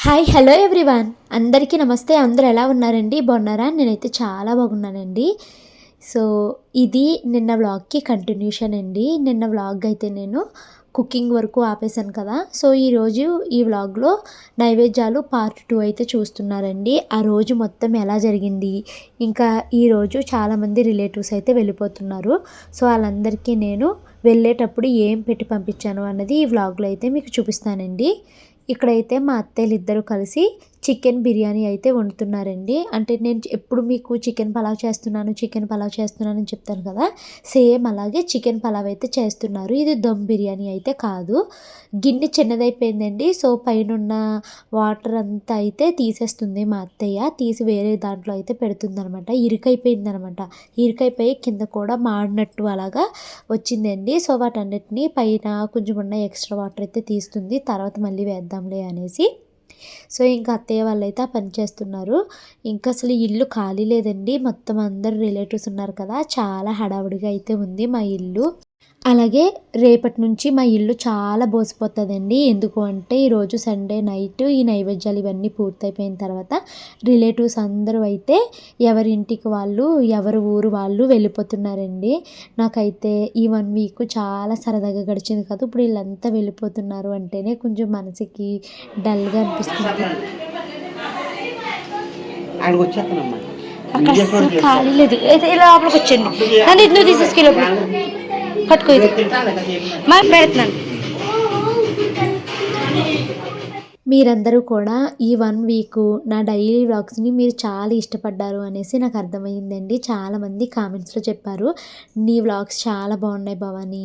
Hi hello everyone అందరికీ నమస్తే. అందరూ ఎలా ఉన్నారండి? బాగున్నారా? నేనైతే చాలా బాగున్నానండి. సో ఇది నిన్న వ్లాగ్‌కి కంటిన్యూషన్ అండి. నిన్న వ్లాగ్ అయితే నేను కుకింగ్ వరకు ఆపేసాను కదా! సో ఈరోజు ఈ వ్లాగ్‌లో నైవేద్యాలు పార్ట్ 2 అయితే చూస్తున్నారండి. ఆ రోజు మొత్తం ఎలా జరిగింది, ఇంకా ఈరోజు చాలామంది రిలేటివ్స్ అయితే వెళ్ళిపోతున్నారు. సో వాళ్ళందరికీ నేను వెళ్ళేటప్పుడు ఏం పెట్టి పంపించాను అన్నది ఈ వ్లాగ్‌లో అయితే మీకు చూపిస్తానండి. ఇక్కడైతే మా అత్తయ్యలిద్దరూ కలిసి చికెన్ బిర్యానీ అయితే వండుతున్నారండి. అంటే నేను ఎప్పుడు మీకు చికెన్ పలావ్ చేస్తున్నానని చెప్తాను కదా! సేమ్ అలాగే చికెన్ పలావ్ అయితే చేస్తున్నారు. ఇది దమ్ బిర్యానీ అయితే కాదు. గిన్నె చిన్నదైపోయిందండి. సో పైనున్న వాటర్ అంతా అయితే తీసేస్తుంది మా అత్తయ్య. తీసి వేరే దాంట్లో అయితే పెడుతుందనమాట. ఇరుకైపోయిందనమాట. ఇరుకైపోయి కింద కూడా మాడినట్టు అలాగా వచ్చిందండి. సో వాటన్నిటిని పైన కొంచెం ఉన్న ఎక్స్ట్రా వాటర్ అయితే తీస్తుంది. తర్వాత మళ్ళీ వేద్దాంలే అనేసి. సో ఇంకా అత్తయ్య వాళ్ళైతే ఆ పని చేస్తున్నారు. ఇంకా అసలు ఇల్లు ఖాళీ లేదండి. మొత్తం అందరు రిలేటివ్స్ ఉన్నారు కదా! చాలా హడావుడిగా అయితే ఉంది మా ఇల్లు. అలాగే రేపటి నుంచి మా ఇల్లు చాలా బోసిపోతుందండి. ఎందుకు అంటే ఈరోజు సండే నైట్ ఈ నైవేద్యాలు ఇవన్నీ పూర్తయిపోయిన తర్వాత రిలేటివ్స్ అందరూ అయితే ఎవరింటికి వాళ్ళు, ఎవరి ఊరు వాళ్ళు వెళ్ళిపోతున్నారండి. నాకైతే ఈ 1 వీక్ చాలా సరదాగా గడిచింది కదా! ఇప్పుడు వీళ్ళంతా వెళ్ళిపోతున్నారు అంటేనే కొంచెం మనసుకి డల్‌గా అనిపిస్తుంది. అక్కడ అస్సలు ఖాళీ లేదు. ఇలా లోపలికి వచ్చేయండి. నన్ను నువ్వు తీసేసుకెళ్ళి పట్టుకో ఇది మా ప్రయత్నం. మీరందరూ కూడా ఈ 1 వీకు నా డైలీ వ్లాగ్స్‌ని మీరు చాలా ఇష్టపడ్డారు అనేసి నాకు అర్థమైందండి. చాలామంది కామెంట్స్‌లో చెప్పారు. నీ వ్లాగ్స్ చాలా బాగున్నాయి భవాని.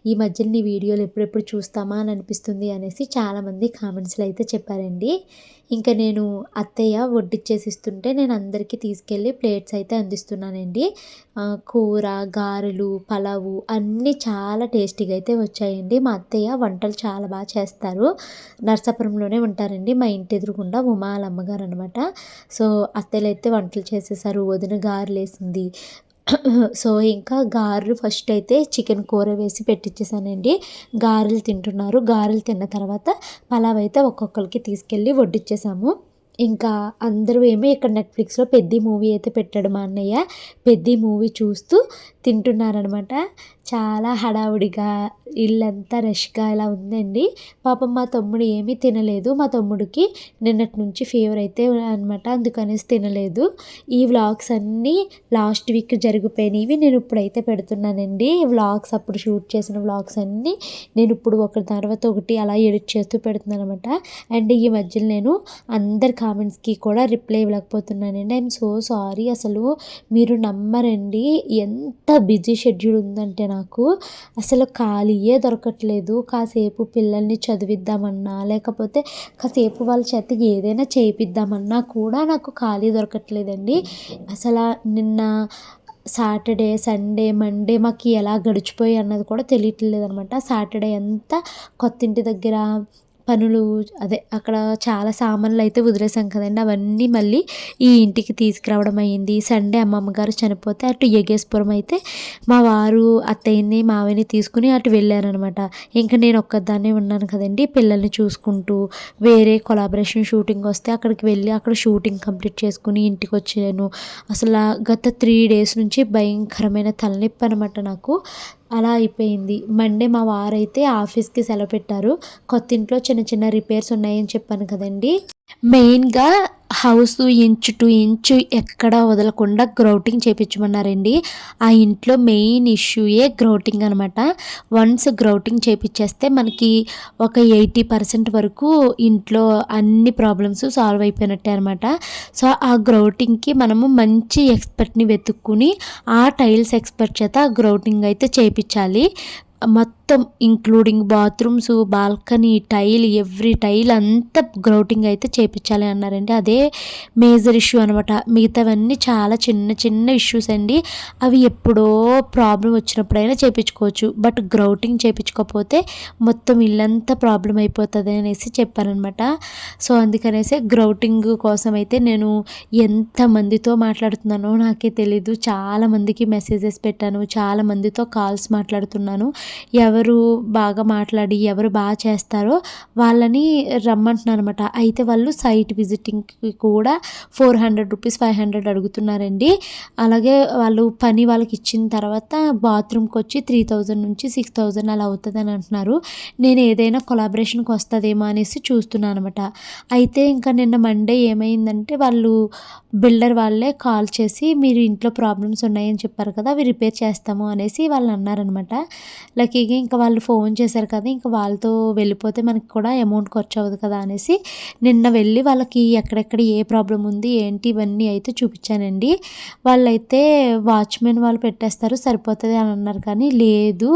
ఈ మధ్యన నీ వీడియోలు ఎప్పుడెప్పుడు చూస్తామా అని అనిపిస్తుంది అనేసి చాలామంది కామెంట్స్‌లో అయితే చెప్పారండి. ఇంకా నేను అత్తయ్య వడ్డిచ్చేసి ఇస్తుంటే నేను అందరికీ తీసుకెళ్ళి ప్లేట్స్ అయితే అందిస్తున్నానండి. కూర, గారెలు, పలావు అన్నీ చాలా టేస్టీగా అయితే వచ్చాయండి. మా అత్తయ్య వంటలు చాలా బాగా చేస్తారు. నరసాపురంలోనే ఉంటారండి. మా ఇంటి ఎదురుగుండా ఉమా వాళ్ళ అమ్మగారు అనమాట. సో అత్తయ్యలైతే వంటలు చేసేసారు. వదిన గారెలేసింది. సో ఇంకా గారెలు ఫస్ట్ అయితే చికెన్ కూర వేసి పెట్టించేసానండి. గారెలు తింటున్నారు. గారెలు తిన్న తర్వాత పలావ్ అయితే ఒక్కొక్కరికి తీసుకెళ్ళి వడ్డిచ్చేసాము. ఇంకా అందరూ ఏమో ఇక్కడ నెట్‌ఫ్లిక్స్‌లో 'పెద్ది' మూవీ అయితే పెట్టాడు మా అన్నయ్య. 'పెద్ది' మూవీ చూస్తూ తింటున్నారనమాట. చాలా హడావుడిగా ఇల్లంతా రష్‌గా ఇలా ఉందండి. పాపం మా తమ్ముడు ఏమీ తినలేదు. మా తమ్ముడికి నిన్నటి నుంచి ఫీవర్ అయితే అనమాట. అందుకనేసి తినలేదు. ఈ వ్లాగ్స్ అన్నీ లాస్ట్ వీక్ జరిగిపోయినవి నేను ఇప్పుడైతే పెడుతున్నానండి. వ్లాగ్స్ అప్పుడు షూట్ చేసిన వ్లాగ్స్ అన్నీ నేను ఇప్పుడు ఒకటి తర్వాత ఒకటి అలా ఎడిట్ చేస్తూ పెడుతున్నాను అనమాట. అండ్ ఈ మధ్యలో నేను అందరి కామెంట్స్‌కి కూడా రిప్లై ఇవ్వలేకపోతున్నానండి. I'm so sorry. అసలు మీరు నమ్మరండి, ఎంత బిజీ షెడ్యూల్ ఉందంటే నాకు అసలు ఖాళీయే దొరకట్లేదు. కాసేపు పిల్లల్ని చదివిద్దామన్నా, లేకపోతే కాసేపు వాళ్ళ చేత ఏదైనా చేయిద్దామన్నా కూడా నాకు ఖాళీ దొరకట్లేదండి. అసలు నిన్న సాటర్డే, సండే, మండే మాకు ఎలా గడిచిపోయాయి అన్నది కూడా తెలియట్లేదనమాట. సాటర్డే అంతా కొత్తింటి దగ్గర పనులు, అదే అక్కడ చాలా సామాన్లు అయితే వదిలేసాం కదండి. అవన్నీ మళ్ళీ ఈ ఇంటికి తీసుకురావడం అయింది. సండే అమ్మమ్మ గారు చనిపోతే అటు ఎగేసుపురం అయితే మా వారు అత్తయ్యని మావయ్యని తీసుకుని అటు వెళ్ళారనమాట. ఇంకా నేను ఒక్కదాన్నే ఉన్నాను కదండి పిల్లల్ని చూసుకుంటూ. వేరే కొలాబరేషన్ షూటింగ్ వస్తే అక్కడికి వెళ్ళి అక్కడ షూటింగ్ కంప్లీట్ చేసుకుని ఇంటికి వచ్చాను. అసలు గత 3 డేస్ నుంచి భయంకరమైన తలనొప్పి అనమాట నాకు. అలా అయిపోయింది. మండే మా వారైతే ఆఫీస్‌కి సెలవు పెట్టారు. కొత్తింట్లో చిన్న చిన్న రిపేర్స్ ఉన్నాయని చెప్పాను కదండీ! మెయిన్‌గా హౌస్ ఇంచ్ టు ఇంచు ఎక్కడా వదలకుండా గ్రౌటింగ్ చేపించమన్నారండి. ఆ ఇంట్లో మెయిన్ ఇష్యూయే గ్రౌటింగ్ అనమాట. వన్స్ గ్రౌటింగ్ చేపించేస్తే మనకి ఒక 80% వరకు ఇంట్లో అన్ని ప్రాబ్లమ్స్ సాల్వ్ అయిపోయినట్టే అనమాట. సో ఆ గ్రౌటింగ్‌కి మనము మంచి ఎక్స్పర్ట్‌ని వెతుక్కుని ఆ టైల్స్ ఎక్స్పర్ట్ చేత గ్రౌటింగ్ అయితే చేపించాలి. మొత్తం including bathrooms, balcony, tile, every tile అంతా గ్రౌటింగ్ అయితే చేపించాలి అన్నారండి. అదే మేజర్ ఇష్యూ అనమాట. మిగతావన్నీ చాలా చిన్న చిన్న ఇష్యూస్ అండి. అవి ఎప్పుడో ప్రాబ్లం వచ్చినప్పుడైనా చేపించుకోవచ్చు. బట్ గ్రౌటింగ్ చేపించుకోకపోతే మొత్తం ఇల్లంతా ప్రాబ్లం అయిపోతుంది అనేసి చెప్పారనమాట. సో అందుకనేసి గ్రౌటింగ్ కోసం అయితే నేను ఎంతమందితో మాట్లాడుతున్నానో నాకే తెలీదు. చాలామందికి మెసేజెస్ పెట్టాను. చాలామందితో కాల్స్ మాట్లాడుతున్నాను. ఎవరు ఎవరు బాగా మాట్లాడి ఎవరు బాగా చేస్తారో వాళ్ళని రమ్మంటున్నారు అనమాట. అయితే వాళ్ళు సైట్ విజిటింగ్కి కూడా 400 రూపీస్ 500 అడుగుతున్నారండి. అలాగే వాళ్ళు పని వాళ్ళకి ఇచ్చిన తర్వాత బాత్రూమ్కి వచ్చి 3000 నుంచి 6000 అలా అవుతుందని అంటున్నారు. నేను ఏదైనా కొలాబరేషన్కి వస్తుందేమో అనేసి చూస్తున్నాను అనమాట. అయితే ఇంకా నిన్న మండే ఏమైందంటే వాళ్ళు బిల్డర్ వాళ్ళే కాల్ చేసి మీరు ఇంట్లో ప్రాబ్లమ్స్ ఉన్నాయని చెప్పారు కదా, అవి రిపేర్ చేస్తాము అనేసి వాళ్ళు అన్నారనమాట. లక్కీగా ఇంకా వాళ్ళు ఫోన్ చేశారు కదా, ఇంకా వాళ్ళతో వెళ్ళిపోతే మనకి కూడా అమౌంట్ ఖర్చు అవ్వదు కదా అనేసి నిన్న వెళ్ళి వాళ్ళకి ఎక్కడెక్కడ ఏ ప్రాబ్లం ఉంది ఏంటి ఇవన్నీ అయితే చూపించానండి. వాళ్ళైతే వాచ్మెన్ వాళ్ళు పెట్టేస్తారు సరిపోతుంది అని అన్నారు. కానీ లేదు,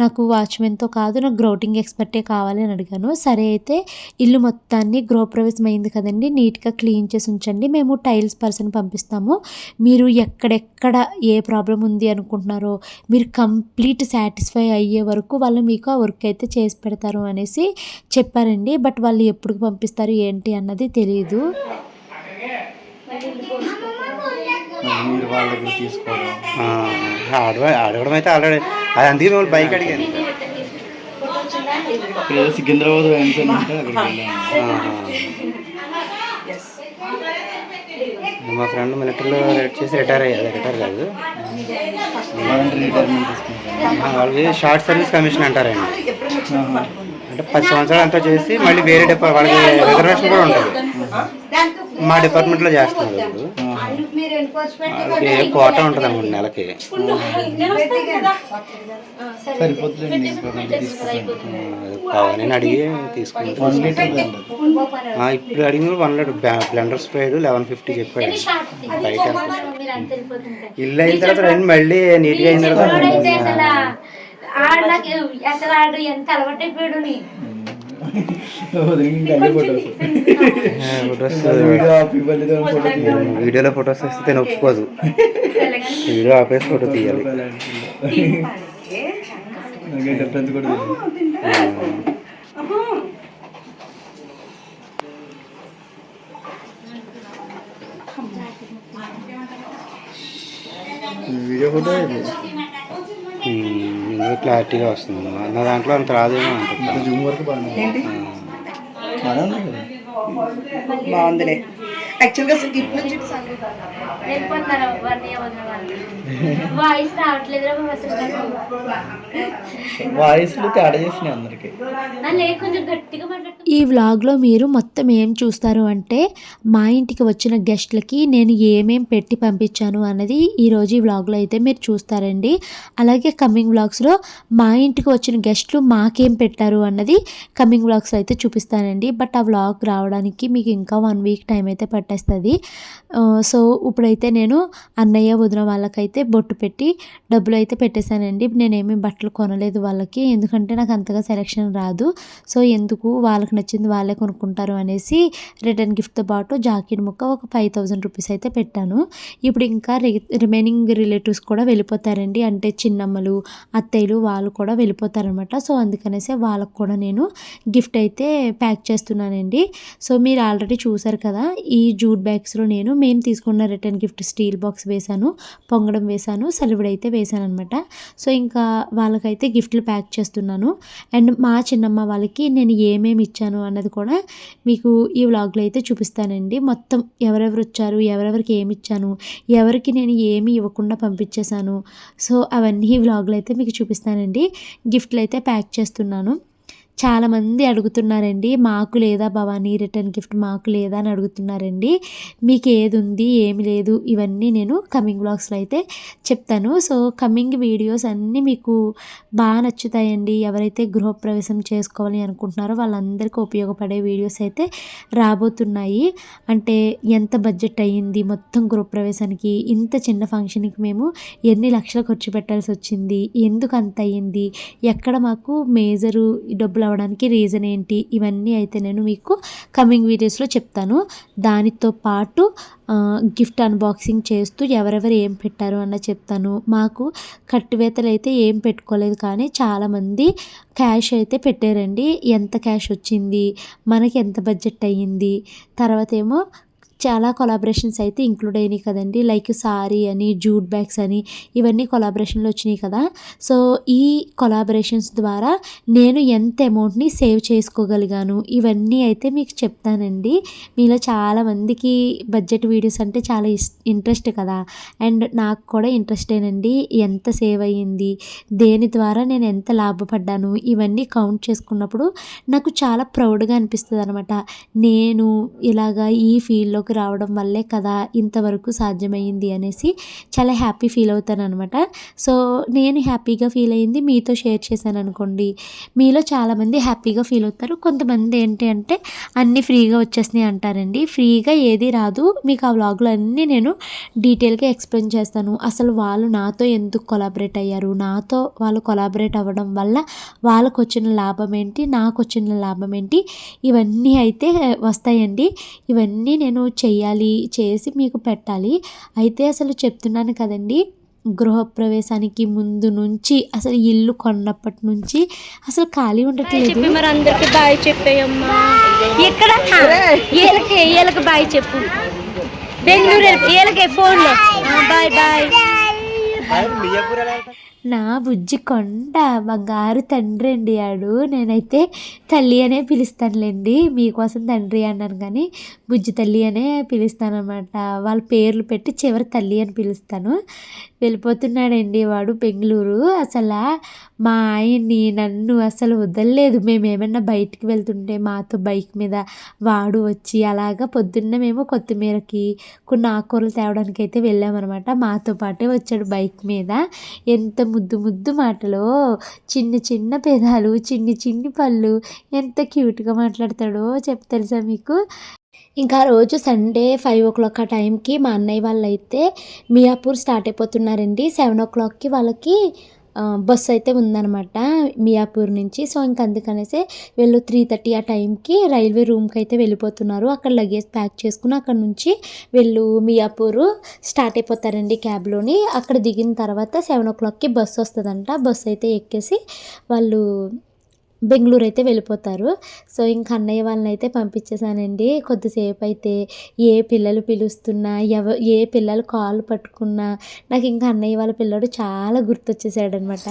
నాకు వాచ్మెన్తో కాదు, నాకు గ్రౌటింగ్ ఎక్స్పర్టే కావాలి అని అడిగాను. సరే అయితే ఇల్లు మొత్తాన్ని గృహప్రవేశం అయింది కదండి, నీట్గా క్లీన్ చేసి ఉంచండి, మేము టైల్స్ పర్సన్ పంపిస్తాము, మీరు ఎక్కడెక్కడ ఏ ప్రాబ్లం ఉంది అనుకుంటున్నారో మీరు కంప్లీట్ సాటిస్ఫై అయ్యే వరకు వాళ్ళు మీకు ఆ వర్క్ అయితే చేసి పెడతారు అనేసి చెప్పారండి. బట్ వాళ్ళు ఎప్పుడు పంపిస్తారు ఏంటి అన్నది తెలియదు. మీరు వాళ్ళ దగ్గర తీసుకోవడం అడగడం అయితే ఆల్రెడీ అది అందుకే మేము బైక్ అడిగాను. సికింద్రాబాద్ అంటే అక్కడికి వెళ్ళాము. మా ఫ్రెండ్ మిలిటరీలో రిటైర్ కాదు వాళ్ళకి షార్ట్ సర్వీస్ కమిషన్ అంటారండి. అంటే 10 సంవత్సరాలు అంతా చేసి మళ్ళీ వేరే వాళ్ళకి రిజర్వేషన్ కూడా ఉంటుంది. మా డిపార్ట్మెంట్లో చేస్తున్నారు. వాళ్ళకి కోట ఉంటుంది అనుకోండి నెలకి. నేను అడిగి తీసుకుంటాను. ఇప్పుడు అడిగిన 1 లీటర్ బ్లెండర్ స్ప్రేడ్ 1150 చెప్పాడు. బయట ఇల్లు అయిన తర్వాత రండి, మళ్ళీ నీట్గా అయిన తర్వాత వీడియోలో ఫొటోస్ వస్తే తను ఒప్పుకోదు. వీడియో ఆపేసి ఫోటో తీయాలి. వీడియో ఫోటో క్లారిటీగా వస్తుంది. నా దాంట్లో అంత రాదేమో అనుకుంటున్నాను. జూమ్ వరకు బాగుందిలే. యాక్చువల్గా స్కిప్ నుంచి వాయిస్లు తేడా చేసినాయి అందరికి. ఈ వ్లాగ్లో మీరు మొత్తం ఏం చూస్తారు అంటే మా ఇంటికి వచ్చిన గెస్ట్లకి నేను ఏమేం పెట్టి పంపించాను అన్నది ఈరోజు ఈ వ్లాగ్లో అయితే మీరు చూస్తారండి. అలాగే కమింగ్ వ్లాగ్స్లో మా ఇంటికి వచ్చిన గెస్ట్లు మాకేం పెట్టారు అన్నది కమింగ్ వ్లాగ్స్ అయితే చూపిస్తానండి. బట్ ఆ వ్లాగ్ రావడానికి మీకు ఇంకా 1 వీక్ టైం అయితే పట్టేస్తుంది. సో ఇప్పుడైతే నేను అన్నయ్య వదిన వాళ్ళకైతే బొట్టు పెట్టి డబ్బులు అయితే పెట్టేశానండి. నేనేమీ బట్టలు కొనలేదు వాళ్ళకి, ఎందుకంటే నాకు అంతగా సెలెక్షన్ రాదు. సో ఎందుకు, వాళ్ళకి నచ్చింది వాళ్ళే కొనుక్కుంటారు అనేసి రిటర్న్ గిఫ్ట్తో పాటు జాకెట్ ముక్క ఒక 5000 రూపీస్ అయితే పెట్టాను. ఇప్పుడు ఇంకా రిమైనింగ్ రిలేటివ్స్ కూడా వెళ్ళిపోతారండి. అంటే చిన్నమ్మలు అత్తయ్యలు వాళ్ళు కూడా వెళ్ళిపోతారనమాట. సో అందుకనేసి వాళ్ళకు కూడా నేను గిఫ్ట్ అయితే ప్యాక్ చేస్తున్నానండి. సో మీరు ఆల్రెడీ చూసారు కదా, ఈ జూట్ బ్యాగ్స్లో మేము తీసుకున్న రిటర్న్ గిఫ్ట్ స్టీల్ బాక్స్ వేశాను, పొంగడం వేశాను, సలివిడి అయితే వేశాను అనమాట. సో ఇంకా వాళ్ళకైతే గిఫ్ట్లు ప్యాక్ చేస్తున్నాను. అండ్ మా చిన్నమ్మ వాళ్ళకి నేను ఏమేమి ఇచ్చాను అన్నది కూడా మీకు ఈ వ్లాగ్లో అయితే చూపిస్తానండి. మొత్తం ఎవరెవరు వచ్చారు, ఎవరెవరికి ఏమి ఇచ్చాను, ఎవరికి నేను ఏమి ఇవ్వకుండా పంపించేశాను, సో అవన్నీ ఈ వ్లాగ్లో అయితే మీకు చూపిస్తానండి. గిఫ్ట్లు అయితే ప్యాక్ చేస్తున్నాను. చాలామంది అడుగుతున్నారండి, మాకు లేదా భవానీ రిటర్న్ గిఫ్ట్ మాకు లేదా అని అడుగుతున్నారండి. మీకు ఏది ఉంది ఏమి లేదు ఇవన్నీ నేను కమింగ్ వ్లాగ్స్లో అయితే చెప్తాను. సో కమింగ్ వీడియోస్ అన్నీ మీకు బాగా నచ్చుతాయండి. ఎవరైతే గృహప్రవేశం చేసుకోవాలి అనుకుంటున్నారో వాళ్ళందరికీ ఉపయోగపడే వీడియోస్ అయితే రాబోతున్నాయి. అంటే ఎంత బడ్జెట్ అయ్యింది మొత్తం గృహప్రవేశానికి, ఇంత చిన్న ఫంక్షన్కి మేము ఎన్ని లక్షలు ఖర్చు పెట్టాల్సి వచ్చింది, ఎందుకు అంత అయ్యింది, ఎక్కడ మాకు మేజరు డబ్బులు అవడానికి రీజన్ ఏంటి, ఇవన్నీ అయితే నేను మీకు కమింగ్ వీడియోస్లో చెప్తాను. దానితో పాటు గిఫ్ట్ అన్బాక్సింగ్ చేస్తూ ఎవరెవరు ఏం పెట్టారు అన్న చెప్తాను. మాకు కట్టువేతలు అయితే ఏం పెట్టుకోలేదు, కానీ చాలామంది క్యాష్ అయితే పెట్టారండి. ఎంత క్యాష్ వచ్చింది, మనకి ఎంత బడ్జెట్ అయ్యింది, తర్వాత ఏమో చాలా కొలాబరేషన్స్ అయితే ఇంక్లూడ్ అయినాయి కదండి. లైక్ సారీ అని, జూట్ బ్యాగ్స్ అని, ఇవన్నీ కొలాబరేషన్లో వచ్చినాయి కదా. సో ఈ కొలాబరేషన్స్ ద్వారా నేను ఎంత అమౌంట్ని సేవ్ చేసుకోగలిగాను ఇవన్నీ అయితే మీకు చెప్తానండి. మీలో చాలామందికి బడ్జెట్ వీడియోస్ అంటే చాలా ఇంట్రెస్ట్ కదా. అండ్ నాకు కూడా ఇంట్రెస్టేనండి. ఎంత సేవ్ అయ్యింది, దేని ద్వారా నేను ఎంత లాభపడ్డాను, ఇవన్నీ కౌంట్ చేసుకున్నప్పుడు నాకు చాలా ప్రౌడ్గా అనిపిస్తుంది అనమాట. నేను ఇలాగా ఈ ఫీల్డ్లోకి రావడం వల్లే కదా ఇంతవరకు సాధ్యమైంది అనేసి చాలా హ్యాపీ ఫీల్ అవుతాను అనమాట. సో నేను హ్యాపీగా ఫీల్ అయ్యింది మీతో షేర్ చేశాను అనుకోండి, మీలో చాలామంది హ్యాపీగా ఫీల్ అవుతారు. కొంతమంది ఏంటి అంటే అన్నీ ఫ్రీగా వచ్చేసినాయి అంటారండి. ఫ్రీగా ఏది రాదు. మీకు ఆ వ్లాగ్లో అన్నీ నేను డీటెయిల్గా ఎక్స్ప్లెయిన్ చేస్తాను. అసలు వాళ్ళు నాతో ఎందుకు కొలాబరేట్ అయ్యారు, నాతో వాళ్ళు కొలాబరేట్ అవ్వడం వల్ల వాళ్ళకు వచ్చిన లాభం ఏంటి, నాకు వచ్చిన లాభం ఏంటి, ఇవన్నీ అయితే వస్తాయండి. ఇవన్నీ నేను చెయ్యాలి, చేసి మీకు పెట్టాలి. అయితే అసలు చెప్తున్నాను కదండి, గృహప్రవేశానికి ముందు నుంచి అసలు ఇల్లు కొన్నప్పటి నుంచి అసలు ఖాళీ ఉండట్లేదు. మరి అందరికి బాయ్ చెప్పేయమ్మా. ఎక్కడ ఏళ్ళకి బాయ్ చెప్పు. బెంగళూరు ఏళ్ళకి ఫోన్లో బాయ్ బాయ్. నా బుజ్జి కొండ బంగారు తండ్రి అండి ఆడు. నేనైతే తల్లి అనే పిలుస్తానులేండి, మీకోసం తండ్రి అన్నాను కానీ బుజ్జి తల్లి అనే పిలుస్తాను అనమాట. వాళ్ళ పేర్లు పెట్టి చివరి తల్లి అని పిలుస్తాను. వెళ్ళిపోతున్నాడండి వాడు బెంగళూరు. అసలు మా ఆయన్ని నన్ను అసలు వదలలేదు. మేము ఏమన్నా బయటికి వెళ్తుంటే మాతో బైక్ మీద వాడు వచ్చి అలాగా పొద్దున్న మేము కొత్తిమీరకి కొన్ని ఆకుకూరలు తేవడానికి అయితే వెళ్ళామన్నమాట. మాతో పాటే వచ్చాడు బైక్ మీద. ఎంత ముద్దు ముద్దు మాటలో, చిన్న చిన్న పెదాలు, చిన్ని చిన్ని పళ్ళు, ఎంత క్యూట్గా మాట్లాడతాడో తెలుసా మీకు. ఇంకా ఆ రోజు సండే 5 o'clock ఆ టైంకి మా అన్నయ్య వాళ్ళు అయితే మియాపూర్ స్టార్ట్ అయిపోతున్నారండి. 7 o'clockకి వాళ్ళకి బస్సు అయితే ఉందన్నమాట మియాపూర్ నుంచి. సో ఇంక అందుకనేసి వీళ్ళు 3:30 ఆ టైంకి రైల్వే రూమ్కి అయితే వెళ్ళిపోతున్నారు. అక్కడ లగేజ్ ప్యాక్ చేసుకుని అక్కడ నుంచి వీళ్ళు మియాపూర్ స్టార్ట్ అయిపోతారండి క్యాబ్లోని. అక్కడ దిగిన తర్వాత 7 o'clockకి బస్సు వస్తుందంట. బస్సు అయితే ఎక్కేసి వాళ్ళు బెంగళూరు అయితే వెళ్ళిపోతారు. సో ఇంక అన్నయ్య వాళ్ళని అయితే పంపించేశానండి. కొద్దిసేపు అయితే ఏ పిల్లలు పిలుస్తున్నా, ఏ పిల్లలు కాళ్ళు పట్టుకున్నా నాకు ఇంకా అన్నయ్య వాళ్ళ పిల్లడు చాలా గుర్తొచ్చేసాడు అనమాట.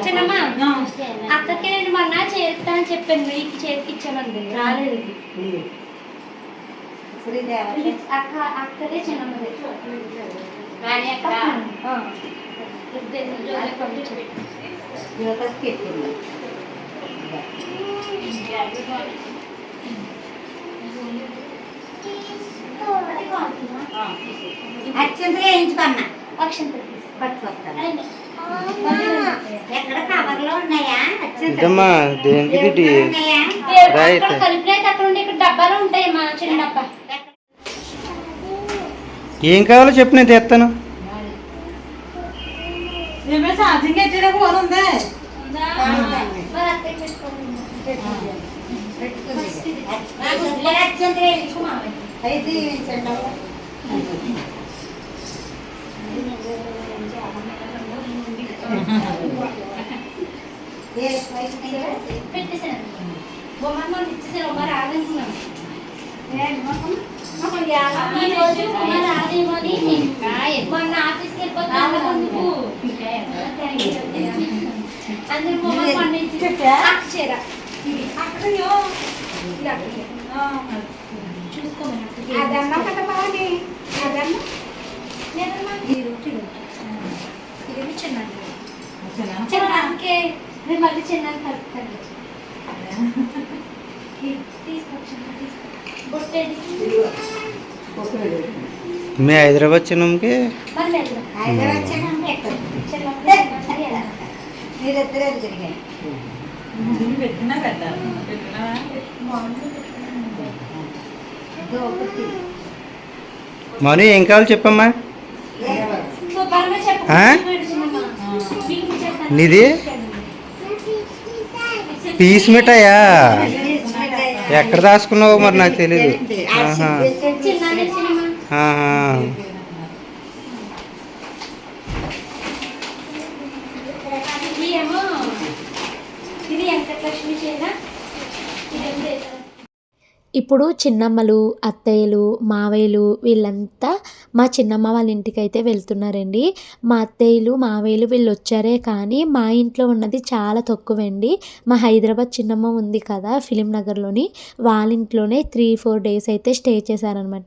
చిన్నమ్మా అక్కడికి నేను మొన్న చేరుతానని చెప్పాను, మీకు చేతికి ఇచ్చామండి, రాలేదు. అక్కడే చిన్నమ్మది వేయించుకున్నా అక్షంత ఎక్కడ కవర్లో ఉన్నాయా? దేనికి కలిపినైతే అక్కడ ఉండి ఇక్కడ డబ్బాలో ఉంటాయి మా చిన్న డబ్బా. ఏం కావాలో చెప్పు, నేను తెస్తాను. పెట్టేసాను బొమ్మ ఇచ్చేసాను. బొమ్మ రాదనుకున్నాను. ఈ రోజు బొమ్మ రాదేమో అని మొన్న ఆఫీస్కి వెళ్ళిపోతాను. అందరూ బొమ్మ పండించి చీర చూసుకోమని అదన్నా కదా బాగుంది. అదన్నా ఇదేమి చిన్నది చిన్నకే నేను మళ్ళీ చిన్నది కలుపుతాను. బొట్టేది మీ హైదరాబాద్ చిన్నకి మరి హైదరాబాద్ మీరిద్దరే తిరిగాయి. మనీ ఏం కావాలి చెప్పమ్మా. నీది పీస్ మిఠాయా? ఎక్కడ దాచుకున్నావు మరి నాకు తెలీదు. ఆహా. చిన్నది చిన్నమ్మ. ఆహా. ఇది ఏమో ఇది వెంకటలక్ష్మి చీర, ఇదేం చేశారు. ఇప్పుడు చిన్నమ్మలు, అత్తయ్యలు, మావయ్యలు వీళ్ళంతా మా చిన్నమ్మ వాళ్ళ ఇంటికి అయితే వెళ్తున్నారండి. మా అత్తయ్యలు, మావయ్యలు వీళ్ళు వచ్చారే కానీ మా ఇంట్లో ఉన్నది చాలా తక్కువండి. మా హైదరాబాద్ చిన్నమ్మ ఉంది కదా ఫిలిం నగర్లోని, వాళ్ళ ఇంట్లోనే 3-4 డేస్ అయితే స్టే చేశారనమాట.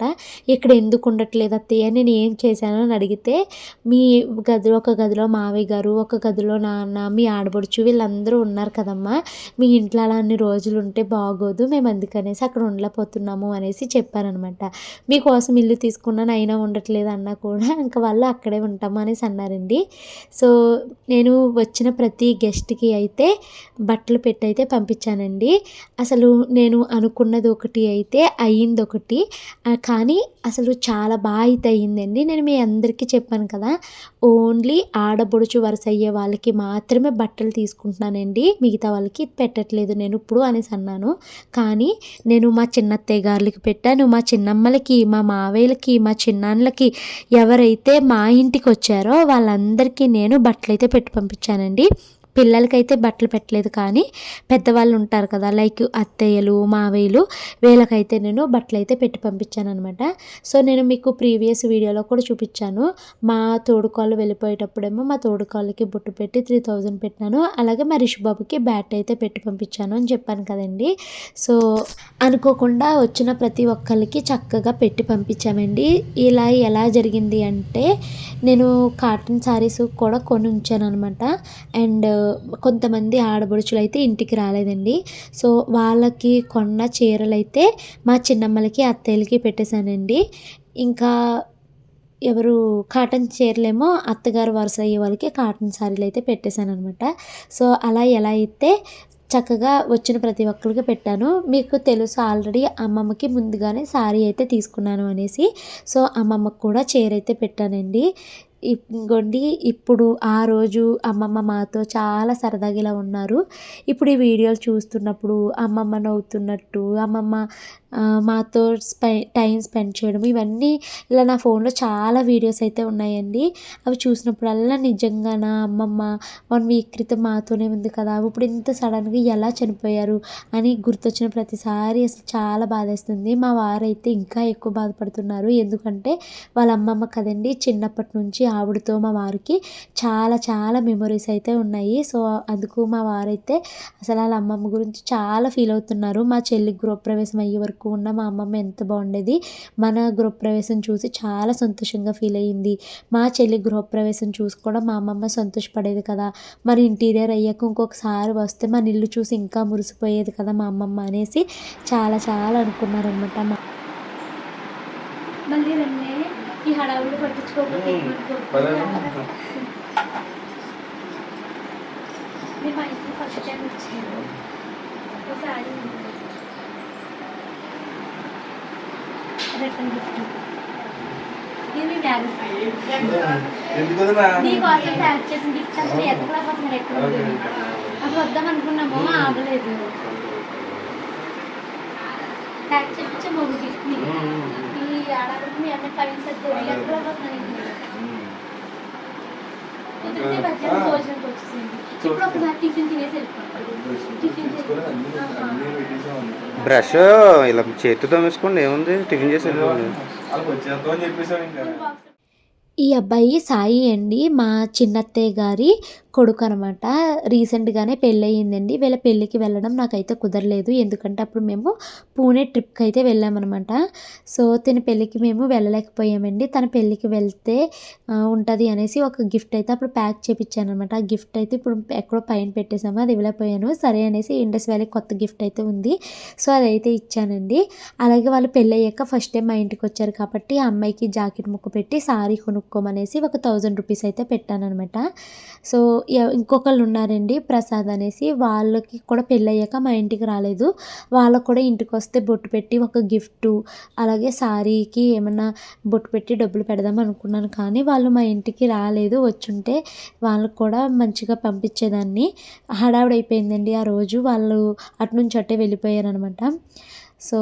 ఇక్కడ ఎందుకు ఉండట్లేదు అత్తయ్య, నేను ఏం చేశాను అని అడిగితే, మీ ఒక గదిలో మావయ్య గారు, ఒక గదిలో నాన్న, మీ ఆడపడుచు వీళ్ళందరూ ఉన్నారు కదమ్మా, మీ ఇంట్లో అలా అన్ని రోజులు ఉంటే బాగోదు, మేము అందుకనేసి అక్కడ ఉండలేకపోతున్నాము అనేసి చెప్పారనమాట. మీకోసం ఇల్లు తీసుకున్నాను అయినా ఉండట్లేదు అన్నా కూడా ఇంకా వాళ్ళు అక్కడే ఉంటాము అనేసి అన్నారండి. సో నేను వచ్చిన ప్రతి గెస్ట్కి అయితే బట్టలు పెట్టి అయితే పంపించానండి. అసలు నేను అనుకున్నది ఒకటి అయితే అయ్యింది ఒకటి, కానీ అసలు చాలా బాగా అయితే అయ్యిందండి. నేను మీ అందరికీ చెప్పాను కదా, ఓన్లీ ఆడబొడుచు వరుస అయ్యే వాళ్ళకి మాత్రమే బట్టలు తీసుకుంటున్నానండి, మిగతా వాళ్ళకి పెట్టట్లేదు నేను ఇప్పుడు అనేసి అన్నాను. కానీ నేను మా చిన్నత్తయ్య గారులకి పెట్టాను, మా చిన్నమ్మలకి, మా మావయ్యలకి, మా చిన్నాన్నలకి, ఎవరైతే మా ఇంటికి వచ్చారో వాళ్ళందరికీ నేను బట్టలు అయితే పెట్టి పంపించానండి. పిల్లలకైతే బట్టలు పెట్టలేదు కానీ పెద్దవాళ్ళు ఉంటారు కదా లైక్ అత్తయ్యలు, మావయ్యలు, వీళ్ళకైతే నేను బట్టలు అయితే పెట్టి పంపించాను అనమాట. సో నేను మీకు ప్రీవియస్ వీడియోలో కూడా చూపించాను. మా తోడుకోళ్ళు వెళ్ళిపోయేటప్పుడేమో మా తోడుకోళ్ళకి బొట్టు పెట్టి 3000 పెట్టినాను. అలాగే మా రిషిబాబుకి బ్యాట్ అయితే పెట్టి పంపించాను అని చెప్పాను కదండి. సో అనుకోకుండా వచ్చిన ప్రతి ఒక్కరికి చక్కగా పెట్టి పంపించామండి. ఇలా ఎలా జరిగింది అంటే, నేను కాటన్ శారీస్ కూడా కొని ఉంచాను అనమాట. అండ్ కొంతమంది ఆడబడుచులు అయితే ఇంటికి రాలేదండి. సో వాళ్ళకి కొన్న చీరలు అయితే మా చిన్నమ్మలకి, అత్తయ్యలకి పెట్టేశానండి. ఇంకా ఎవరు కాటన్ చీరలేమో అత్తగారు వరుస అయ్యే వాళ్ళకి కాటన్ శారీలు అయితే పెట్టేశాను అనమాట. సో అలా ఎలా అయితే చక్కగా వచ్చిన ప్రతి ఒక్కరికి పెట్టాను. మీకు తెలుసు ఆల్రెడీ అమ్మమ్మకి ముందుగానే శారీ అయితే తీసుకున్నాను అనేసి. సో అమ్మమ్మకు కూడా చీర అయితే పెట్టానండి. ఇంకోండి ఇప్పుడు ఆ రోజు అమ్మమ్మ మాతో చాలా సరదాగా ఇలా ఉన్నారు. ఇప్పుడు ఈ వీడియోలు చూస్తున్నప్పుడు అమ్మమ్మ నవ్వుతున్నట్టు, అమ్మమ్మ మాతో టైం స్పెండ్ చేయడం, ఇవన్నీ ఇలా నా ఫోన్లో చాలా వీడియోస్ అయితే ఉన్నాయండి. అవి చూసినప్పుడల్లా నిజంగా నా అమ్మమ్మ 1 వీక్ క్రితం మాతోనే ఉంది కదా, ఇప్పుడు ఇంత సడన్గా ఎలా చనిపోయారు అని గుర్తొచ్చిన ప్రతిసారి అసలు చాలా బాధేస్తుంది. మా వారైతే ఇంకా ఎక్కువ బాధపడుతున్నారు. ఎందుకంటే వాళ్ళ అమ్మమ్మ కదండి, చిన్నప్పటి నుంచి ఆవిడతో మా వారికి చాలా చాలా మెమొరీస్ అయితే ఉన్నాయి. సో అందుకు మా వారైతే అసలు వాళ్ళ అమ్మమ్మ గురించి చాలా ఫీల్ అవుతున్నారు. మా చెల్లి గృహప్రవేశం అయ్యే వరకు ఉన్న మా అమ్మమ్మ ఎంత బాగుండేది, మన గృహప్రవేశం చూసి చాలా సంతోషంగా ఫీల్ అయ్యింది. మా చెల్లి గృహప్రవేశం చూసి కూడా మా అమ్మమ్మ సంతోషపడేది కదా, మరి ఇంటీరియర్ అయ్యాక ఇంకొకసారి వస్తే మన ఇల్లు చూసి ఇంకా మురిసిపోయేది కదా మా అమ్మమ్మ అనేసి చాలా చాలా అనుకున్నారనమాట. మళ్ళీ రండి, ఈ హడావుడు పట్టించుకోకపోతే మీ మా ఇంటికి ఫస్ట్ టైం వచ్చాను. ఒకసారి రిటర్న్ గిఫ్ట్ ఇది మీ మ్యారేజ్ నీకోసం ప్యాక్ చేసిన గిఫ్ట్. అసలు ఎక్కడ అసలు ఎక్కడ అది వద్దాం అనుకున్నాము, ఆగలేదు. ప్యాక్ చేయించే మూడు గిఫ్ట్ ఈ ఆడవాళ్ళకి మీ అమ్మాయి పైన సర్ది ఎక్కడ కుదిరితే మధ్యాహ్నం భోజనంకి వచ్చేసింది. ఇప్పుడు ఒకసారి టిఫిన్ తినేసి వెళ్ళిపోతాం. టిఫిన్ బ్రష్ ఇలా చేతితో వేసుకోండి, ఏముంది, టిఫిన్ చేసి వెళ్ళిపోండి. ఈ అబ్బాయి సాయి అండి, మా చిన్నత్తయ్య గారి కొడుకు అనమాట. రీసెంట్గానే పెళ్ళయిందండి. వీళ్ళ పెళ్ళికి వెళ్ళడం నాకైతే కుదరలేదు, ఎందుకంటే అప్పుడు మేము పూణే ట్రిప్కి అయితే వెళ్ళామన్నమాట. సో తన పెళ్ళికి మేము వెళ్ళలేకపోయామండి. తన పెళ్ళికి వెళ్తే ఉంటుంది అనేసి ఒక గిఫ్ట్ అయితే అప్పుడు ప్యాక్ చేయించాను అనమాట. ఆ గిఫ్ట్ అయితే ఇప్పుడు ఎక్కడో పైన పెట్టేసాము, అది ఇవ్వలేకపోయాను. సరే అనేసి ఇండస్ వ్యాలీ కొత్త గిఫ్ట్ అయితే ఉంది, సో అదైతే ఇచ్చానండి. అలాగే వాళ్ళు పెళ్ళి అయ్యాక ఫస్ట్ టైం మా ఇంటికి వచ్చారు కాబట్టి ఆ అమ్మాయికి జాకెట్ ముక్క పెట్టి సారీ కొనుక్కోమనేసి ఒక 1000 రూపీస్ అయితే పెట్టాను అనమాట. సో ఇంకొకళ్ళు ఉన్నారండి ప్రసాద్ అనేసి, వాళ్ళకి కూడా పెళ్ళయ్యాక మా ఇంటికి రాలేదు. వాళ్ళకు కూడా ఇంటికి వస్తే బొట్టు పెట్టి ఒక గిఫ్టు అలాగే శారీకి ఏమన్నా బొట్టు పెట్టి డబ్బులు పెడదాం అనుకున్నాను, కానీ వాళ్ళు మా ఇంటికి రాలేదు. వచ్చుంటే వాళ్ళకు కూడా మంచిగా పంపించేదాన్ని. హడావుడైపోయిందండి ఆ రోజు. వాళ్ళు అటునుంచి అట్టే వెళ్ళిపోయారనమాట. సో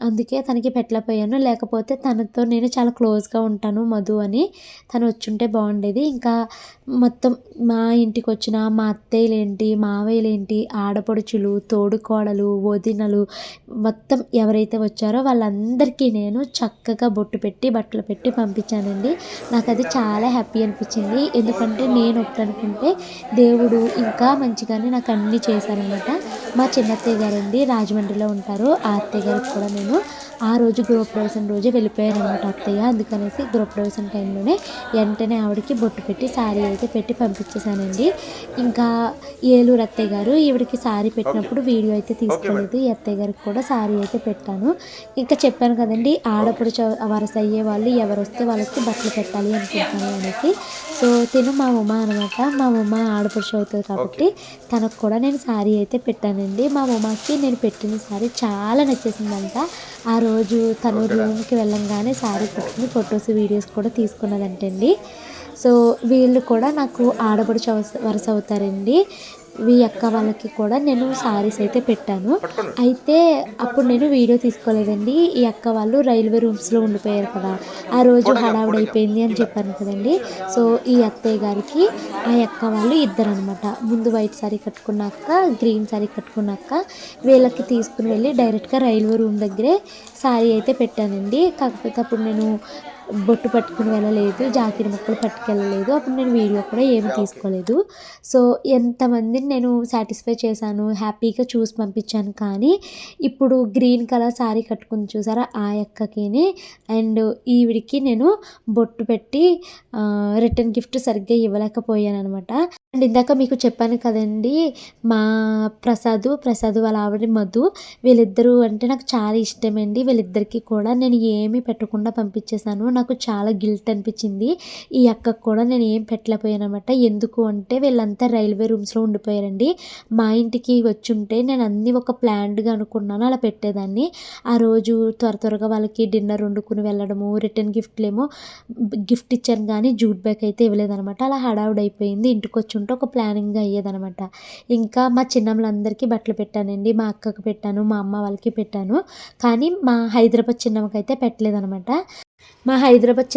అందుకే తనకి పెట్టలేకపోయాను. లేకపోతే తనతో నేను చాలా క్లోజ్గా ఉంటాను మధు అని. తను వచ్చుంటే బాగుండేది. ఇంకా మొత్తం మా ఇంటికి వచ్చిన మా అత్తయ్యలేంటి, మావయ్యలేంటి, ఆడపడుచులు, తోడుకోడలు, వదినలు మొత్తం ఎవరైతే వచ్చారో వాళ్ళందరికీ నేను చక్కగా బొట్టు పెట్టి బట్టలు పెట్టి పంపించానండి. నాకు అది చాలా హ్యాపీ అనిపించింది. ఎందుకంటే నేను ఒకటి అనుకుంటే దేవుడు ఇంకా మంచిగానే నాకు అన్నీ చేశారనమాట. మా చిన్నత్తయ్య గారండి రాజమండ్రిలో ఉంటారు. ఆ అత్తయ్య గారికి కూడా నేను ఆ రోజు గృహప్రవేశం రోజే వెళ్ళిపోయారనమాట అత్తయ్య. అందుకనేసి గృహప్రవేశం టైంలోనే వెంటనే ఆవిడకి బొట్టు పెట్టి శారీ అయితే పెట్టి పంపించేశానండి. ఇంకా ఏలూరు అత్తయ్య గారు ఈవిడికి శారీ పెట్టినప్పుడు వీడియో అయితే తీసుకోలేదు. ఈ అత్తయ్య గారికి కూడా శారీ అయితే పెట్టాను. ఇంకా చెప్పాను కదండి, ఆడపడుచు వరస అయ్యే వాళ్ళు ఎవరు వస్తే వాళ్ళకి బట్టలు పెట్టాలి అనుకుంటున్నాను అనేసి. సో తిను మా ఉమ అనమాట. మా ఉమ ఆడపడుచు అవుతుంది కాబట్టి తనకు కూడా నేను శారీ అయితే పెట్టానండి. మా ఉమాకి నేను పెట్టిన శారీ చాలా నచ్చేసిందంట. ఆ రోజు తను రూమ్కి వెళ్ళంగానే శారీ కట్టుకుని ఫొటోస్ వీడియోస్ కూడా తీసుకున్నదంటండి. సో వీళ్ళు కూడా నాకు ఆడపడుచు వరుస అవుతారండి. ఈ అక్క వాళ్ళకి కూడా నేను శారీస్ అయితే పెట్టాను. అయితే అప్పుడు నేను వీడియో తీసుకోలేదండి. ఈ అక్క వాళ్ళు రైల్వే రూమ్స్లో ఉండిపోయారు కదా, ఆ రోజు హడావుడైపోయింది అని చెప్పాను కదండి. సో ఈ అత్తయ్య గారికి ఆ అక్క వాళ్ళు ఇద్దరు అనమాట. ముందు వైట్ శారీ కట్టుకున్నాక గ్రీన్ శారీ కట్టుకున్నాక వీళ్ళకి తీసుకుని వెళ్ళి డైరెక్ట్గా రైల్వే రూమ్ దగ్గరే శారీ అయితే పెట్టానండి. కాకపోతే అప్పుడు నేను బొట్టు పట్టుకుని వెళ్ళలేదు, జాకెట్ ముక్కలు పట్టుకెళ్ళలేదు. అప్పుడు నేను వీడియో కూడా ఏమి తీసుకోలేదు. సో ఎంతమందిని నేను సాటిస్ఫై చేశాను, హ్యాపీగా చూసి పంపించాను. కానీ ఇప్పుడు గ్రీన్ కలర్ శారీ కట్టుకుని చూసారా ఆ అక్కకి అండ్ ఈవిడికి నేను బొట్టు పెట్టి రిటర్న్ గిఫ్ట్ సరిగ్గా ఇవ్వలేకపోయాను అనమాట. అండ్ ఇందాక మీకు చెప్పాను కదండి, మా ప్రసాద్ వాళ్ళ ఆవిడ మధు, వీళ్ళిద్దరూ అంటే నాకు చాలా ఇష్టమండి. వీళ్ళిద్దరికీ కూడా నేను ఏమీ పెట్టకుండా పంపించేశాను. నాకు చాలా గిల్ట్ అనిపించింది. ఈ అక్కకు కూడా నేను ఏం పెట్టలేకపోయాను అనమాట. ఎందుకు అంటే వీళ్ళంతా రైల్వే రూమ్స్లో ఉండిపోయారండి. మా ఇంటికి వచ్చి ఉంటే నేను అన్నీ ఒక ప్లాన్డ్గా అనుకున్నాను, అలా పెట్టేదాన్ని. ఆ రోజు త్వరగా వాళ్ళకి డిన్నర్ వండుకుని వెళ్ళడము, రిటర్న్ గిఫ్ట్లేమో గిఫ్ట్ ఇచ్చాను కానీ జూట్ బ్యాగ్ అయితే ఇవ్వలేదనమాట. అలా హడావుడైపోయింది. ఇంటికి వచ్చి ఉంటే ఒక ప్లానింగ్గా అయ్యేదనమాట. ఇంకా మా చిన్నమ్మలందరికీ బట్టలు పెట్టానండి. మా అక్కకు పెట్టాను, మా అమ్మ వాళ్ళకి పెట్టాను. కానీ మా హైదరాబాద్ చిన్నమ్మకి అయితే పెట్టలేదనమాట. మా హైదరాబాద్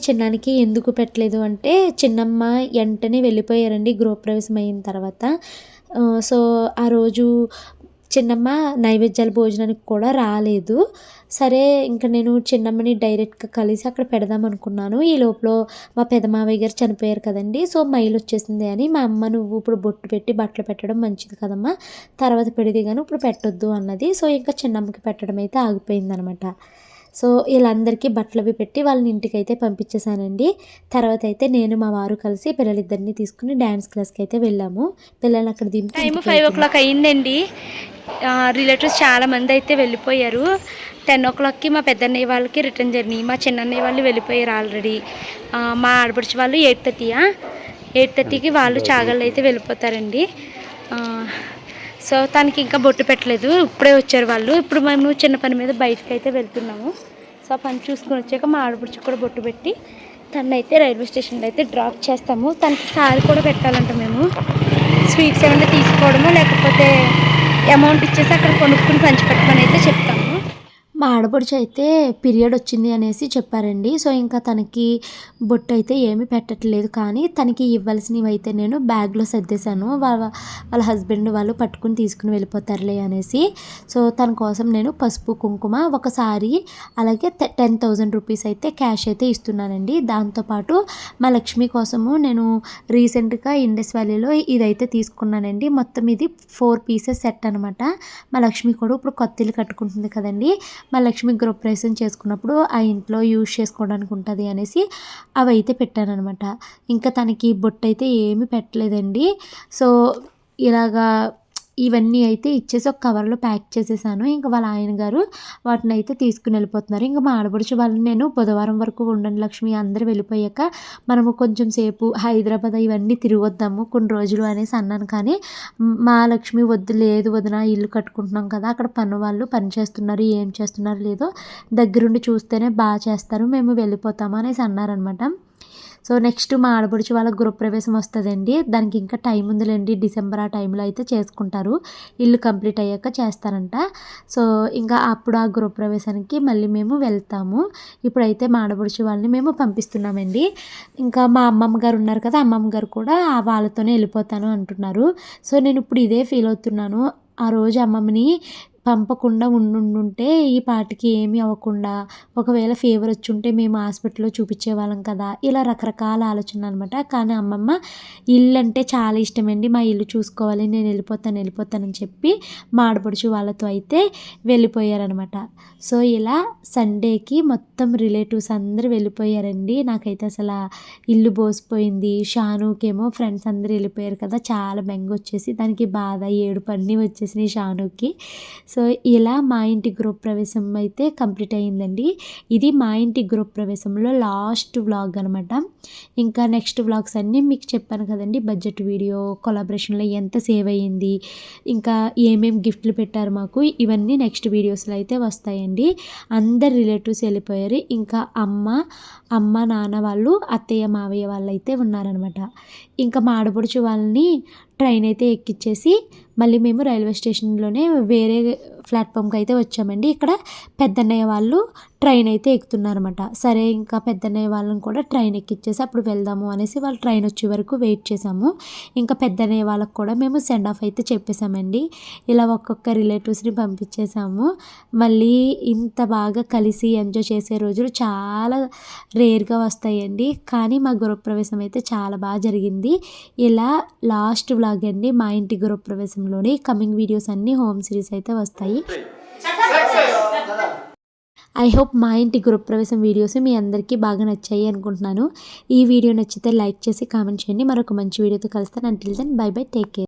చిన్నానికి ఎందుకు పెట్టలేదు అంటే చిన్నమ్మ వెంటనే వెళ్ళిపోయారండి గృహప్రవేశం అయిన తర్వాత. సో ఆ రోజు చిన్నమ్మ నైవేద్యాల భోజనానికి కూడా రాలేదు. సరే ఇంకా నేను చిన్నమ్మని డైరెక్ట్గా కలిసి అక్కడ పెడదాం అనుకున్నాను. ఈ లోపల మా పెదమావయ్య గారు చనిపోయారు కదండి. సో మైలు వచ్చేసింది అని మా అమ్మ, నువ్వు ఇప్పుడు బొట్టు పెట్టి బట్టలు పెట్టడం మంచిది కదమ్మా, తర్వాత పెడితే కానీ ఇప్పుడు పెట్టొద్దు అన్నది. సో ఇంకా చిన్నమ్మకి పెట్టడం అయితే ఆగిపోయిందనమాట. సో వీళ్ళందరికీ బట్టలు అవి పెట్టి వాళ్ళని ఇంటికి అయితే పంపించేశానండి. తర్వాత అయితే నేను మా వారు కలిసి పిల్లలిద్దరిని తీసుకుని డ్యాన్స్ క్లాస్కి అయితే వెళ్ళాము. పిల్లల్ని అక్కడ దింపి టైం 5 o'clock అయిందండి. రిలేటివ్స్ చాలామంది అయితే వెళ్ళిపోయారు. 10 o'clockకి మా పెద్దన్నయ్య వాళ్ళకి రిటర్న్ జర్నీ, మా చిన్నన్నయ్య వాళ్ళు వెళ్ళిపోయారు ఆల్రెడీ. మా ఆడపడుచు వాళ్ళు 8:30కి వాళ్ళు చాగళ్ళు అయితే వెళ్ళిపోతారండి. సో తనకి ఇంకా బొట్టు పెట్టలేదు, ఇప్పుడే వచ్చారు వాళ్ళు. ఇప్పుడు మేము చిన్న పని మీద బయటకు అయితే వెళ్తున్నాము. సో ఆ పని చూసుకొని వచ్చాక మా ఆడపడుచు కూడా బొట్టు పెట్టి తనైతే రైల్వే స్టేషన్లో అయితే డ్రాప్ చేస్తాము. తనకి సారీ కూడా పెట్టాలంట. మేము స్వీట్స్ ఏమైనా తీసుకోవడమో లేకపోతే అమౌంట్ ఇచ్చేసి అక్కడ కొనుక్కుని పంచిపెట్టమని అయితే చెప్తాము. మా ఆడపడుచు అయితే పీరియడ్ వచ్చింది అనేసి చెప్పారండి. సో ఇంకా తనకి బొట్టు అయితే ఏమీ పెట్టట్లేదు, కానీ తనకి ఇవ్వాల్సినవి అయితే నేను బ్యాగ్లో సర్దేశాను. వాళ్ళ హస్బెండ్ వాళ్ళు పట్టుకుని తీసుకుని వెళ్ళిపోతారులే అనేసి. సో తన కోసం నేను పసుపు కుంకుమ ఒకసారి అలాగే 10,000 రూపీస్ అయితే క్యాష్ అయితే ఇస్తున్నానండి. దాంతోపాటు మా లక్ష్మి కోసము నేను రీసెంట్గా ఇండస్ వ్యాలీలో ఇదైతే తీసుకున్నానండి. మొత్తం ఇది 4 pieces సెట్ అనమాట. మా లక్ష్మి కూడా ఇప్పుడు కొత్త ఇల్లు కట్టుకుంటుంది కదండి, మా లక్ష్మి గృహప్రవేశం చేసుకున్నప్పుడు ఆ ఇంట్లో యూజ్ చేసుకోవడానికి ఉంటుంది అనేసి అవి అయితే పెట్టానమాట. ఇంకా తనకి బొట్టు అయితే ఏమీ పెట్టలేదండి. సో ఇలాగా ఇవన్నీ అయితే ఇచ్చేసి ఒక కవర్లో ప్యాక్ చేసేసాను. ఇంకా వాళ్ళ ఆయన గారు వాటిని అయితే తీసుకుని వెళ్ళిపోతున్నారు. ఇంకా మా ఆడపడుచు వాళ్ళని నేను బుధవారం వరకు ఉండండి లక్ష్మి, అందరూ వెళ్ళిపోయాక మనము కొంచెం సేపు హైదరాబాద్ ఇవన్నీ తిరిగొద్దాము కొన్ని రోజులు అనేసి అన్నాను. కానీ మా లక్ష్మి వద్దు, లేదు వదిన ఇల్లు కట్టుకుంటున్నాం కదా, అక్కడ పని వాళ్ళు పని చేస్తున్నారు, ఏం చేస్తున్నారు లేదో దగ్గరుండి చూస్తేనే బాగా చేస్తారు, మేము వెళ్ళిపోతాము అనేసి అన్నారనమాట. సో నెక్స్ట్ మా ఆడపడుచు వాళ్ళ గృహప్రవేశం వస్తుందండి. దానికి ఇంకా టైం ఉందిలేండి, డిసెంబర్ ఆ టైంలో అయితే చేసుకుంటారు, ఇల్లు కంప్లీట్ అయ్యాక చేస్తారంట. సో ఇంకా అప్పుడు ఆ గృహప్రవేశానికి మళ్ళీ మేము వెళ్తాము. ఇప్పుడైతే మా ఆడపడుచు వాళ్ళని మేము పంపిస్తున్నామండి. ఇంకా మా అమ్మమ్మ గారు ఉన్నారు కదా, అమ్మమ్మ గారు కూడా వాళ్ళతోనే వెళ్ళిపోతాను అంటున్నారు. సో నేను ఇప్పుడు ఇదే ఫీల్ అవుతున్నాను, ఆ రోజు అమ్మమ్మని పంపకుండా ఉండుంటే ఈ పాటికి ఏమీ అవ్వకుండా, ఒకవేళ ఫీవర్ వచ్చి ఉంటే మేము హాస్పిటల్లో చూపించేవాళ్ళం కదా, ఇలా రకరకాల ఆలోచనలు అనమాట. కానీ అమ్మమ్మ ఇల్లు అంటే చాలా ఇష్టమండి, మా ఇల్లు చూసుకోవాలి, నేను వెళ్ళిపోతానని చెప్పి మా ఆడపడుచు వాళ్ళతో అయితే వెళ్ళిపోయారనమాట. సో ఇలా సండేకి మొత్తం రిలేటివ్స్ అందరూ వెళ్ళిపోయారండి. నాకైతే అసలు ఇల్లు బోసిపోయింది. షానుకేమో ఫ్రెండ్స్ అందరూ వెళ్ళిపోయారు కదా, చాలా బెంగ వచ్చేసి దానికి బాధ, ఏడుపు అన్నీ వచ్చేసినాయి షానుకి. సో ఇలా మా ఇంటి గృహప్రవేశం అయితే కంప్లీట్ అయ్యిందండి. ఇది మా ఇంటి గృహప్రవేశంలో లాస్ట్ వ్లాగ్ అనమాట. ఇంకా నెక్స్ట్ వ్లాగ్స్ అన్నీ మీకు చెప్పాను కదండి, బడ్జెట్ వీడియో కొలాబరేషన్లో ఎంత సేవ్ అయ్యింది, ఇంకా ఏమేమి గిఫ్ట్లు పెట్టారు మాకు, ఇవన్నీ నెక్స్ట్ వీడియోస్లో అయితే వస్తాయండి. అందరు రిలేటివ్స్ వెళ్ళిపోయారు. ఇంకా అమ్మ నాన్న వాళ్ళు, అత్తయ్య మావయ్య వాళ్ళు అయితే ఉన్నారనమాట. ఇంకా మా ఆడపడుచు వాళ్ళని ట్రైన్ అయితే ఎక్కిచ్చేసి మళ్ళీ మేము రైల్వే స్టేషన్లోనే వేరే ప్లాట్ఫామ్కి అయితే వచ్చామండి. ఇక్కడ పెద్దన్నయ్య వాళ్ళు ట్రైన్ అయితే ఎక్కుతున్నారన్నమాట. సరే ఇంకా పెద్దన్నయ్య వాళ్ళని కూడా ట్రైన్ ఎక్కిచ్చేసి అప్పుడు వెళ్దాము అనేసి వాళ్ళు ట్రైన్ వచ్చే వరకు వెయిట్ చేసాము. ఇంకా పెద్దన్నయ్య వాళ్ళకి కూడా మేము సెండ్ ఆఫ్ అయితే చెప్పేసామండి. ఇలా ఒక్కొక్క రిలేటివ్స్ని పంపించేసాము. మళ్ళీ ఇంత బాగా కలిసి ఎంజాయ్ చేసే రోజులు చాలా రేర్గా వస్తాయండి. కానీ మా గృహప్రవేశం అయితే చాలా బాగా జరిగింది. ఇలా లాస్ట్ వ్లాగ్ అండి మా ఇంటి గృహప్రవేశంలోని. కమింగ్ వీడియోస్ అన్నీ హోమ్ సిరీస్ అయితే వస్తాయి. ఐ హోప్ మా ఇంటి గృహప్రవేశం వీడియోస్ మీ అందరికీ బాగా నచ్చాయి అనుకుంటున్నాను. ఈ వీడియో నచ్చితే లైక్ చేసి కామెంట్ చేయండి. మరొక మంచి వీడియోతో కలుస్తాను. Until then bye bye, take care.